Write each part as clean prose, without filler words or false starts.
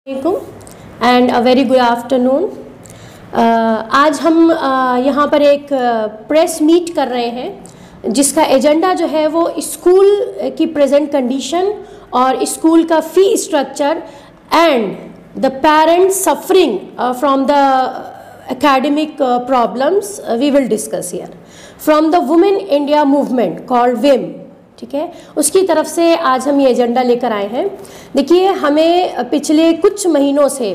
And a very good afternoon. आज हम यहाँ पर एक प्रेस मीट कर रहे हैं जिसका एजेंडा जो है वो स्कूल की प्रेजेंट कंडीशन और स्कूल का fee structure and the parents suffering from the academic problems we will discuss here from the Women India movement called WIM। ठीक है, उसकी तरफ से आज हम ये एजेंडा लेकर आए हैं। देखिए, हमें पिछले कुछ महीनों से,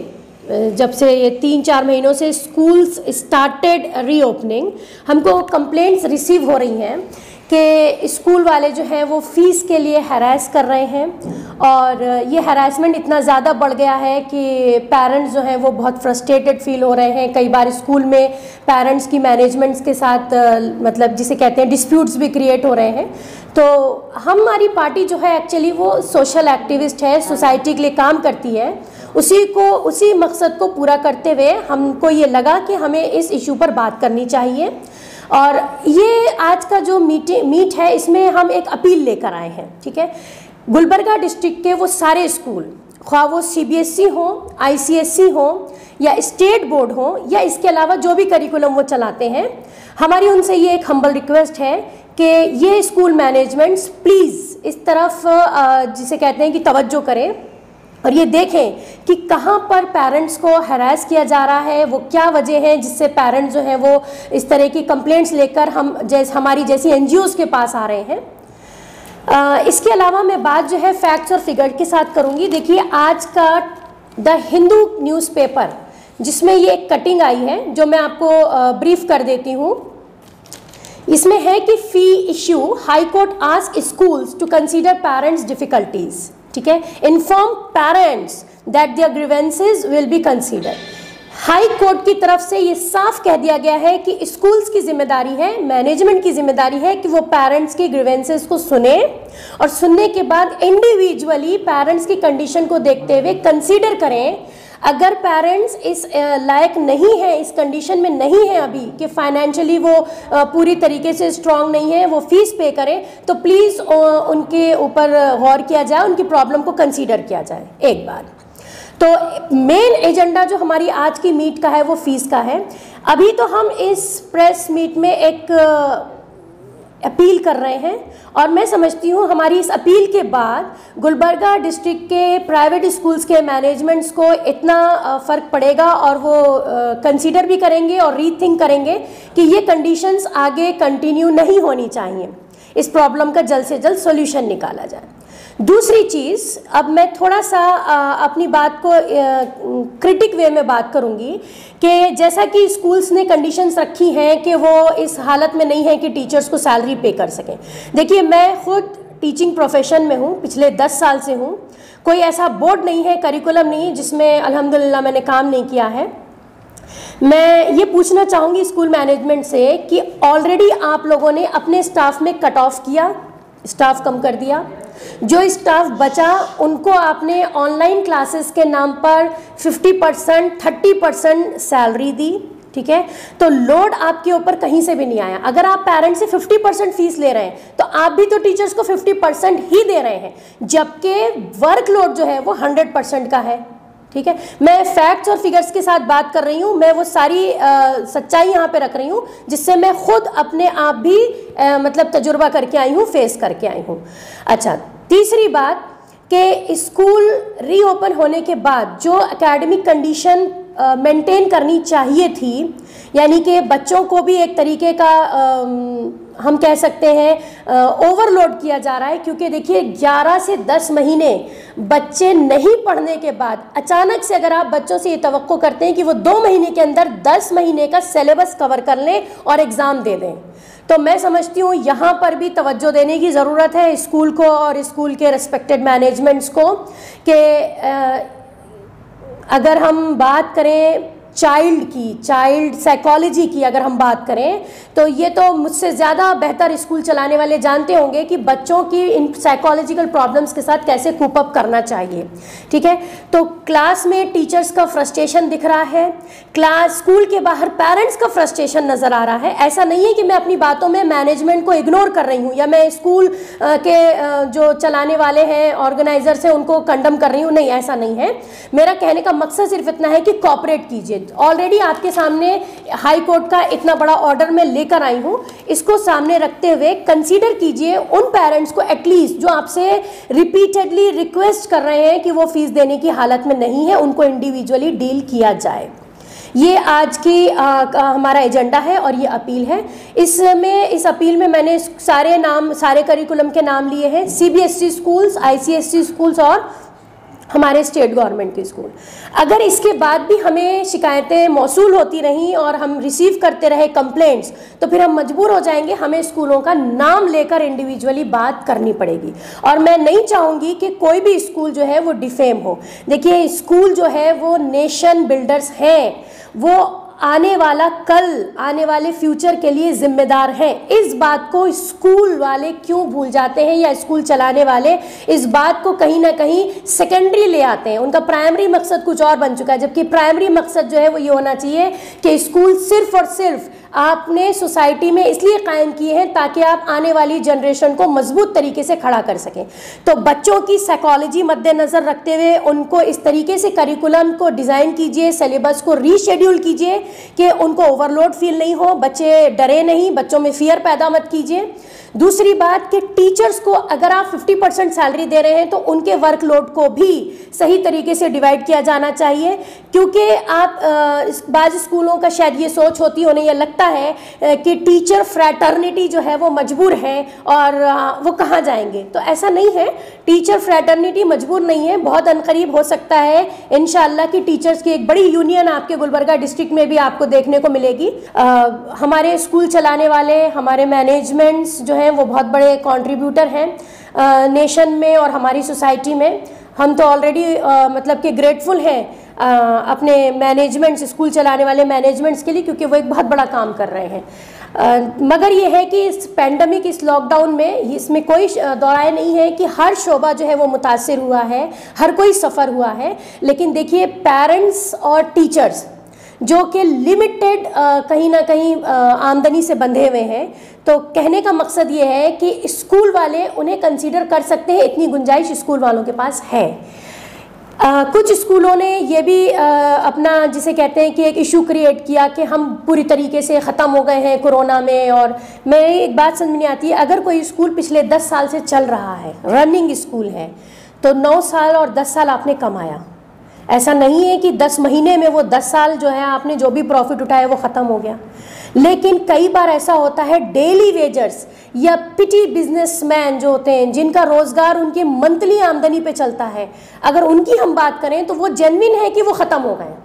जब से ये 3-4 महीनों से स्कूल्स स्टार्टेड रीओपनिंग, हमको कंप्लेंट्स रिसीव हो रही हैं कि स्कूल वाले जो हैं वो फ़ीस के लिए हैरेस कर रहे हैं और ये हैरेसमेंट इतना ज़्यादा बढ़ गया है कि पेरेंट्स जो हैं वो बहुत फ्रस्ट्रेटेड फील हो रहे हैं। कई बार स्कूल में पेरेंट्स की मैनेजमेंट्स के साथ मतलब जिसे कहते हैं डिस्प्यूट्स भी क्रिएट हो रहे हैं। तो हमारी पार्टी जो है एक्चुअली वो सोशल एक्टिविस्ट है, सोसाइटी के लिए काम करती है। उसी मकसद को पूरा करते हुए हमको ये लगा कि हमें इस इशू पर बात करनी चाहिए और ये आज का जो मीट है इसमें हम एक अपील लेकर आए हैं। ठीक है, गुलबर्गा डिस्ट्रिक्ट के वो सारे स्कूल, ख्वाह वो CBSE हो, ICSE हो या स्टेट बोर्ड हो या इसके अलावा जो भी करिकुलम वो चलाते हैं, हमारी उनसे ये एक हम्बल रिक्वेस्ट है कि ये स्कूल मैनेजमेंट्स प्लीज़ इस तरफ जिसे कहते हैं कि तवज्जो करें और ये देखें कि कहाँ पर पेरेंट्स को हैरेस किया जा रहा है, वो क्या वजह है जिससे पेरेंट्स जो हैं वो इस तरह की कंप्लेंट्स लेकर हमारी जैसी NGOs के पास आ रहे हैं। इसके अलावा मैं बात जो है फैक्ट्स और फिगर के साथ करूँगी। देखिए, आज का द हिंदू न्यूज़पेपर जिसमें ये एक कटिंग आई है जो मैं आपको ब्रीफ कर देती हूँ। इसमें है कि fee issue, high court ask schools to consider parents difficulties. ठीक है, inform parents that their grievances will be consider. High court की तरफ से ये साफ कह दिया गया है कि स्कूल्स की जिम्मेदारी है, मैनेजमेंट की जिम्मेदारी है कि वो पेरेंट्स की ग्रीवेंसेस को सुने और सुनने के बाद इंडिविजुअली पेरेंट्स की कंडीशन को देखते हुए कंसीडर करें। अगर पेरेंट्स इस लायक नहीं है, इस कंडीशन में नहीं है अभी कि फाइनेंशियली वो पूरी तरीके से स्ट्रांग नहीं है, वो फीस पे करें, तो प्लीज़ उनके ऊपर गौर किया जाए, उनकी प्रॉब्लम को कंसीडर किया जाए एक बार। तो मेन एजेंडा जो हमारी आज की मीट का है वो फीस का है। अभी तो हम इस प्रेस मीट में एक अपील कर रहे हैं और मैं समझती हूँ हमारी इस अपील के बाद गुलबर्गा डिस्ट्रिक्ट के प्राइवेट स्कूल्स के मैनेजमेंट्स को इतना फ़र्क पड़ेगा और वो कंसीडर भी करेंगे और रीथिंक करेंगे कि ये कंडीशंस आगे कंटिन्यू नहीं होनी चाहिए, इस प्रॉब्लम का जल्द से जल्द सॉल्यूशन निकाला जाए। दूसरी चीज़, अब मैं थोड़ा सा अपनी बात को क्रिटिक वे में बात करूंगी कि जैसा कि स्कूल्स ने कंडीशंस रखी हैं कि वो इस हालत में नहीं है कि टीचर्स को सैलरी पे कर सकें। देखिए, मैं खुद टीचिंग प्रोफेशन में हूँ, पिछले 10 साल से हूँ। कोई ऐसा बोर्ड नहीं है, करिकुलम नहीं जिसमें अल्हम्दुलिल्लाह मैंने काम नहीं किया है। मैं ये पूछना चाहूँगी स्कूल मैनेजमेंट से कि ऑलरेडी आप लोगों ने अपने स्टाफ में कट ऑफ किया, स्टाफ कम कर दिया। जो स्टाफ बचा उनको आपने ऑनलाइन क्लासेस के नाम पर 50%, 30% सैलरी दी। ठीक है, तो लोड आपके ऊपर कहीं से भी नहीं आया। अगर आप पेरेंट्स से 50% फीस ले रहे हैं तो आप भी तो टीचर्स को 50% ही दे रहे हैं, जबकि वर्कलोड जो है वो 100% का है। ठीक है, मैं फैक्ट्स और फिगर्स के साथ बात कर रही हूँ, मैं वो सारी सच्चाई यहाँ पे रख रही हूँ जिससे मैं खुद अपने आप भी मतलब तजुर्बा करके आई हूँ, फेस करके आई हूँ। अच्छा, तीसरी बात कि स्कूल रीओपन होने के बाद जो एकेडमिक कंडीशन मेंटेन करनी चाहिए थी, यानी कि बच्चों को भी एक तरीके का हम कह सकते हैं ओवरलोड किया जा रहा है, क्योंकि देखिए 11 से 10 महीने बच्चे नहीं पढ़ने के बाद अचानक से अगर आप बच्चों से ये तवक्को करते हैं कि वो 2 महीने के अंदर 10 महीने का सिलेबस कवर कर लें और एग्ज़ाम दे दें, तो मैं समझती हूँ यहाँ पर भी तवज्जो देने की ज़रूरत है स्कूल को और स्कूल के रेस्पेक्टेड मैनेजमेंट्स को कि अगर हम बात करें चाइल्ड साइकोलॉजी की अगर हम बात करें तो ये तो मुझसे ज़्यादा बेहतर स्कूल चलाने वाले जानते होंगे कि बच्चों की इन साइकोलॉजिकल प्रॉब्लम्स के साथ कैसे कूप अप करना चाहिए। ठीक है, तो क्लास में टीचर्स का फ्रस्ट्रेशन दिख रहा है, स्कूल के बाहर पेरेंट्स का फ्रस्ट्रेशन नज़र आ रहा है। ऐसा नहीं है कि मैं अपनी बातों में मैनेजमेंट को इग्नोर कर रही हूँ या मैं स्कूल के जो चलाने वाले हैं, ऑर्गेनाइजर्स हैं, उनको कंडम कर रही हूँ, नहीं, ऐसा नहीं है। मेरा कहने का मकसद सिर्फ इतना है कि कोऑपरेट कीजिए। ऑलरेडी आपके सामने हाई कोर्ट का इतना बड़ा ऑर्डर मैं लेकर आई हूँ, इसको सामने रखते हुए कंसीडर कीजिए उन पेरेंट्स को एटलीस्ट जो आपसे रिपीटेडली रिक्वेस्ट कर रहे हैं कि वो फीस देने की हालत में नहीं है, उनको इंडिविजुअली डील किया जाए। ये आज की हमारा एजेंडा है और ये अपील है। इस अपील में मैंने सारे करिकुलम के नाम लिए हैं, CBSE स्कूल्स, ICSE स्कूल्स और हमारे स्टेट गवर्नमेंट के स्कूल। अगर इसके बाद भी हमें शिकायतें मौसूल होती रहीं और हम रिसीव करते रहे कंप्लेंट्स, तो फिर हम मजबूर हो जाएंगे, हमें स्कूलों का नाम लेकर इंडिविजुअली बात करनी पड़ेगी। और मैं नहीं चाहूँगी कि कोई भी स्कूल जो है वो डिफेम हो। देखिए, स्कूल जो है वो नेशन बिल्डर्स हैं, वो आने वाला कल, आने वाले फ्यूचर के लिए जिम्मेदार हैं। इस बात को स्कूल वाले क्यों भूल जाते हैं या स्कूल चलाने वाले इस बात को कहीं ना कहीं सेकेंडरी ले आते हैं। उनका प्राइमरी मकसद कुछ और बन चुका है, जबकि प्राइमरी मकसद जो है वो ये होना चाहिए कि स्कूल सिर्फ और सिर्फ आपने सोसाइटी में इसलिए कायम किए हैं ताकि आप आने वाली जनरेशन को मजबूत तरीके से खड़ा कर सकें। तो बच्चों की साइकोलॉजी मद्देनज़र रखते हुए उनको इस तरीके से करिकुलम को डिज़ाइन कीजिए, सिलेबस को रीशेड्यूल कीजिए कि उनको ओवरलोड फील नहीं हो, बच्चे डरे नहीं, बच्चों में फियर पैदा मत कीजिए। दूसरी बात कि टीचर्स को अगर आप 50% सैलरी दे रहे हैं तो उनके वर्कलोड को भी सही तरीके से डिवाइड किया जाना चाहिए, क्योंकि आप बाज़ स्कूलों का शायद ये सोच होती है, उन्हें यह लगता है कि टीचर फ्रैटर्निटी जो है वो मजबूर है और वो कहाँ जाएंगे। तो ऐसा नहीं है, टीचर फ्रैटर्निटी मजबूर नहीं है। बहुत अनकरीब हो सकता है इंशाअल्लाह कि टीचर्स की एक बड़ी यूनियन आपके गुलबर्गा डिस्ट्रिक्ट में भी आपको देखने को मिलेगी। हमारे स्कूल चलाने वाले, हमारे मैनेजमेंट्स जो हैं वो बहुत बड़े कंट्रीब्यूटर हैं नेशन में और हमारी सोसाइटी में। हम तो ऑलरेडी मतलब कि ग्रेटफुल हैं अपने मैनेजमेंट्स, स्कूल चलाने वाले मैनेजमेंट्स के लिए, क्योंकि वो एक बहुत बड़ा काम कर रहे हैं। मगर ये है कि इस पैंडमिक, इस लॉकडाउन में इसमें कोई दौराय नहीं है कि हर शोबा जो है वो मुतासिर हुआ है, हर कोई सफ़र हुआ है। लेकिन देखिए, पेरेंट्स और टीचर्स जो कि लिमिटेड कहीं ना कहीं आमदनी से बंधे हुए हैं, तो कहने का मकसद ये है कि स्कूल वाले उन्हें कंसीडर कर सकते हैं, इतनी गुंजाइश स्कूल वालों के पास है। कुछ स्कूलों ने ये भी अपना, जिसे कहते हैं कि एक इशू क्रिएट किया कि हम पूरी तरीके से ख़त्म हो गए हैं कोरोना में। और मेरी एक बात समझ में नहीं आती है, अगर कोई स्कूल पिछले 10 साल से चल रहा है, रनिंग स्कूल है, तो 9 साल और 10 साल आपने कमाया। ऐसा नहीं है कि 10 महीने में वो 10 साल जो है आपने जो भी प्रॉफिट उठाया वो ख़त्म हो गया। लेकिन कई बार ऐसा होता है, डेली वेजर्स या पिटी बिजनेसमैन जो होते हैं, जिनका रोज़गार उनकी मंथली आमदनी पे चलता है, अगर उनकी हम बात करें तो वो जेन्युइन है कि वो ख़त्म हो गए।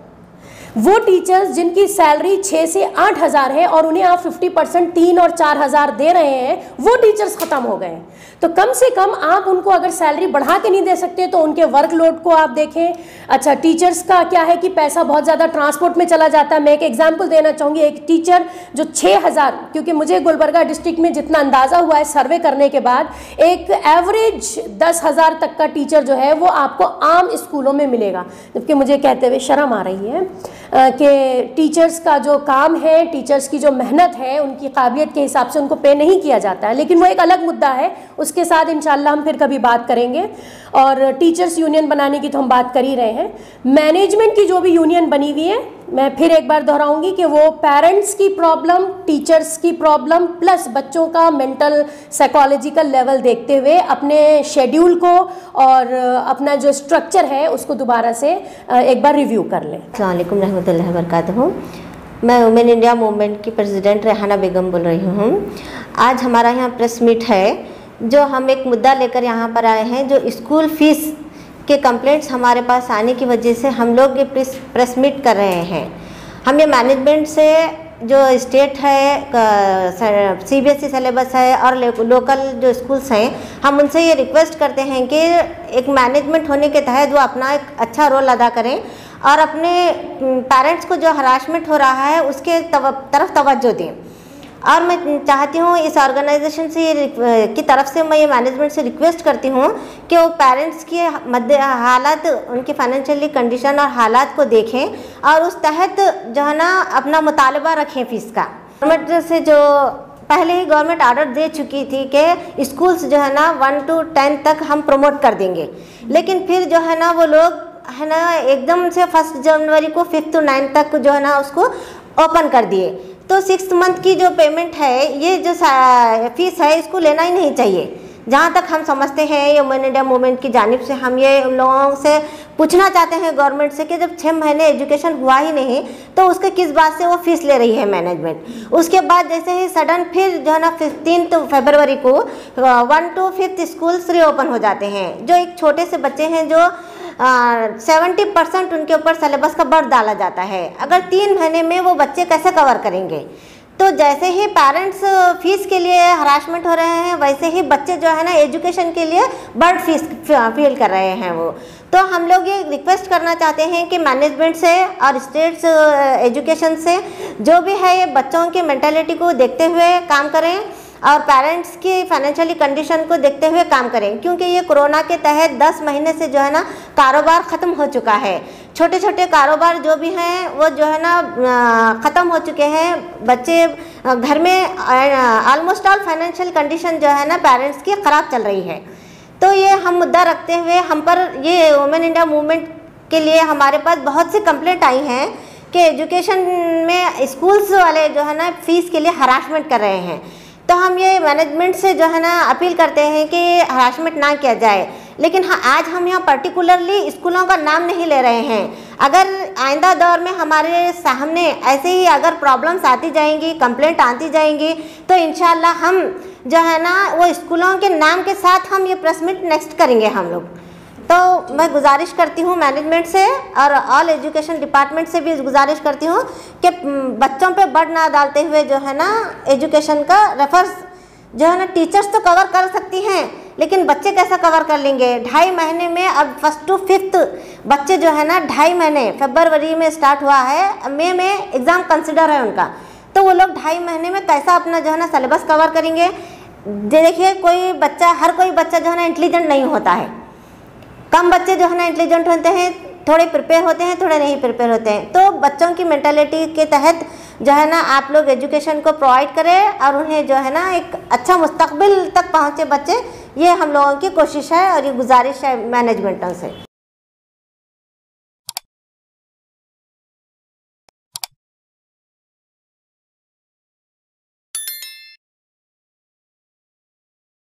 वो टीचर्स जिनकी सैलरी 6 से 8 हज़ार है और उन्हें आप 50% 3 और 4 हज़ार दे रहे हैं, वो टीचर्स ख़त्म हो गए। तो कम से कम आप उनको अगर सैलरी बढ़ा के नहीं दे सकते तो उनके वर्कलोड को आप देखें। अच्छा, टीचर्स का क्या है कि पैसा बहुत ज़्यादा ट्रांसपोर्ट में चला जाता है। मैं एक एग्जांपल देना चाहूँगी। एक टीचर जो 6000, क्योंकि मुझे गुलबर्गा डिस्ट्रिक्ट में जितना अंदाज़ा हुआ है सर्वे करने के बाद, एक एवरेज 10,000 तक का टीचर जो है वो आपको आम स्कूलों में मिलेगा। जबकि मुझे कहते हुए शर्म आ रही है कि टीचर्स का जो काम है, टीचर्स की जो मेहनत है, उनकी काबिलियत के हिसाब से उनको पे नहीं किया जाता है। लेकिन वो एक अलग मुद्दा है, उसके साथ इंशाल्लाह हम फिर कभी बात करेंगे। और टीचर्स यूनियन बनाने की तो हम बात कर ही रहे हैं। मैनेजमेंट की जो भी यूनियन बनी हुई है, मैं फिर एक बार दोहराऊंगी कि वो पेरेंट्स की प्रॉब्लम, टीचर्स की प्रॉब्लम प्लस बच्चों का मेंटल साइकोलॉजिकल लेवल देखते हुए अपने शेड्यूल को और अपना जो स्ट्रक्चर है उसको दोबारा से एक बार रिव्यू कर लें। अस्सलाम वालेकुम रहमतुल्लाहि व बरकातहू। मैं वुमेन इंडिया मूवमेंट की प्रेसिडेंट रेहाना बेगम बोल रही हूँ। आज हमारा यहाँ प्रेस मीट है, जो हम एक मुद्दा लेकर यहाँ पर आए हैं। जो स्कूल फीस के कंप्लेंट्स हमारे पास आने की वजह से हम लोग ये प्रेस मीट कर रहे हैं। हम ये मैनेजमेंट से, जो स्टेट है, CBSE सिलेबस है और लोकल जो स्कूल्स हैं, हम उनसे ये रिक्वेस्ट करते हैं कि एक मैनेजमेंट होने के तहत वो अपना एक अच्छा रोल अदा करें और अपने पेरेंट्स को जो हरासमेंट हो रहा है उसके तरफ तवज्जो दें। और मैं चाहती हूँ इस ऑर्गेनाइजेशन से की तरफ से मैं ये मैनेजमेंट से रिक्वेस्ट करती हूँ कि वो पेरेंट्स के हालात, उनकी फाइनेंशियली कंडीशन और हालात को देखें और उस तहत जो है ना अपना मुतालबा रखें फ़ीस का। गवर्नमेंट से जो पहले ही गवर्नमेंट ऑर्डर दे चुकी थी कि स्कूल्स जो है ना 1 to 10 तक हम प्रमोट कर देंगे, लेकिन फिर जो है ना वो लोग है ना एकदम से 1 जनवरी को 5 to 9 तक जो है ना उसको ओपन कर दिए। तो 6th मंथ की जो पेमेंट है, ये जो फीस है, इसको लेना ही नहीं चाहिए। जहाँ तक हम समझते हैं ये वुमेन इंडिया मूवमेंट की जानिब से हम ये उन लोगों से पूछना चाहते हैं गवर्नमेंट से कि जब 6 महीने एजुकेशन हुआ ही नहीं तो उसके किस बात से वो फीस ले रही है मैनेजमेंट। उसके बाद जैसे ही सडन फिर जो है ना 15 फरवरी को 1 to 5 स्कूल्स रीओपन हो जाते हैं। जो एक छोटे से बच्चे हैं जो 70% उनके ऊपर सिलेबस का बर्डन डाला जाता है। अगर 3 महीने में वो बच्चे कैसे कवर करेंगे? तो जैसे ही पेरेंट्स फीस के लिए हरासमेंट हो रहे हैं, वैसे ही बच्चे जो है ना एजुकेशन के लिए बर्ड फीस फील कर रहे हैं वो। तो हम लोग ये रिक्वेस्ट करना चाहते हैं कि मैनेजमेंट से और स्टेट्स एजुकेशन से जो भी है ये बच्चों की मेंटालिटी को देखते हुए काम करें और पेरेंट्स की फाइनेंशियली कंडीशन को देखते हुए काम करें, क्योंकि ये कोरोना के तहत 10 महीने से जो है ना कारोबार ख़त्म हो चुका है। छोटे छोटे कारोबार जो भी हैं वो जो है ना ख़त्म हो चुके हैं। बच्चे घर में ऑलमोस्ट ऑल फाइनेंशियल कंडीशन जो है ना पेरेंट्स की ख़राब चल रही है। तो ये हम मुद्दा रखते हुए हम पर ये वुमेन इंडिया मूवमेंट के लिए हमारे पास बहुत सी कंप्लेंट आई हैं कि एजुकेशन में स्कूल्स वाले जो है ना फ़ीस के लिए हरासमेंट कर रहे हैं। तो हम ये मैनेजमेंट से जो है ना अपील करते हैं कि हरासमेंट ना किया जाए। लेकिन हाँ, आज हम यहाँ पर्टिकुलरली स्कूलों का नाम नहीं ले रहे हैं। अगर आइंदा दौर में हमारे सामने ऐसे ही अगर प्रॉब्लम्स आती जाएंगी, कंप्लेंट आती जाएंगी, तो इंशाल्लाह हम जो है ना वो स्कूलों के नाम के साथ हम ये प्रेस मीट नेक्स्ट करेंगे हम लोग। तो मैं गुजारिश करती हूँ मैनेजमेंट से और ऑल एजुकेशन डिपार्टमेंट से भी गुजारिश करती हूँ कि बच्चों पे बर्डन ना डालते हुए जो है ना एजुकेशन का रेफर्स जो है ना टीचर्स तो कवर कर सकती हैं, लेकिन बच्चे कैसा कवर कर लेंगे? 2.5 महीने में अब 1st to 5th बच्चे जो है ना 2.5 महीने, फरवरी में स्टार्ट हुआ है, मई में एग्ज़ाम कंसिडर है उनका, तो वो लोग 2.5 महीने में कैसा अपना जो है ना सिलेबस कवर करेंगे? देखिए कोई बच्चा, हर कोई बच्चा जो है ना इंटेलिजेंट नहीं होता है। कम बच्चे जो है ना इंटेलिजेंट होते हैं, थोड़े प्रिपेयर होते हैं, थोड़े नहीं प्रिपेयर होते हैं। तो बच्चों की मेंटालिटी के तहत जो है ना आप लोग एजुकेशन को प्रोवाइड करें और उन्हें जो है ना एक अच्छा मुस्तकबिल तक पहुँचे बच्चे, ये हम लोगों की कोशिश है और ये गुजारिश है मैनेजमेंटों से।